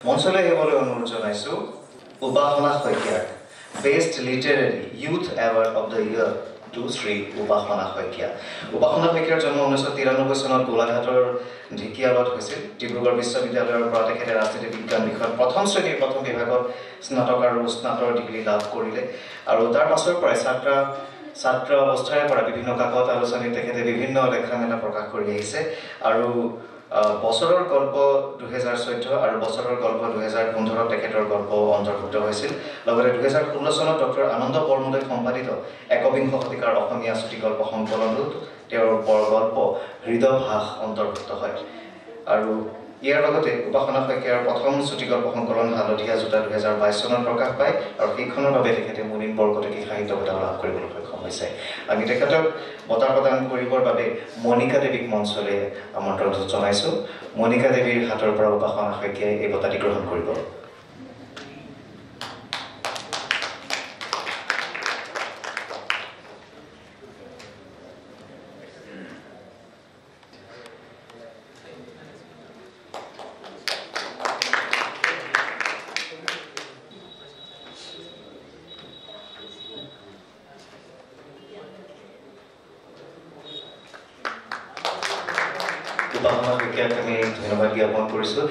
মঞ্চলৈ আহিবলৈ অনুৰোধ জনাইছোঁ উপাসনা শইকীয়াক best literary youth award of the year to Shri Upasana Saikia. উপাসনা শইকীয়াৰ জন্ম 1993 চনত গোলাঘাটৰ ঢেকিয়ালত হৈছিল। ডিব্ৰুগড় বিশ্ববিদ্যালয়ৰ পৰা তেখেতে ৰাজনীতি বিজ্ঞান বিষয়ত প্ৰথম শ্ৰেণীৰ প্ৰথম বিভাগত স্নাতক আৰু স্নাতক ডিগ্ৰী লাভ কৰিলে আৰু তাৰ পাছৰ পৰাই ছাত্ৰ অৱস্থাৰে পৰা বিভিন্ন কাকত আলোচনীত তেখেতে বিভিন্ন লেখা মেলা প্ৰকাশ কৰি আহিছে আৰু বছৰৰ গল্প 2014 আৰু বছৰৰ গল্প 2015 তেখেতৰ গল্প অন্তৰ্ভুক্ত হৈছিল। লগতে 2016 চনত ডক্টৰ আনন্দ বৰমুদৈ সম্পাদিত একবিংশ শতিকাৰ অসমীয়া চুটি গল্প সংকলনটোত তেওঁৰ গল্প হৃদয়ভাস অন্তৰ্ভুক্ত হয় আৰু ইয়াৰ লগতে উপাসনা শইকীয়াৰ প্ৰথম চুটি গল্প সংকলন হালধীয়া জোতা 2022 চনত প্ৰকাশ পায় আৰু সেইখনৰ বাবে তেখেতে মুনীন বৰকটকী সাহিত্য বঁটা লাভ কৰিবলৈ সক্ষম হৈছে। আমি তেখেতক বঁটা প্ৰদান কৰিবৰ বাবে মণিকা দেৱীক মঞ্চলৈ আমন্ত্ৰণ জনাইছোঁ। মণিকা দেৱীৰ হাতৰ পৰা উপাসনা শইকীয়াই এই বঁটাটি গ্ৰহণ কৰিব। উপাসনা শইকীয়াক আমি ধন্যবাদ জ্ঞাপন কৰিছোঁ।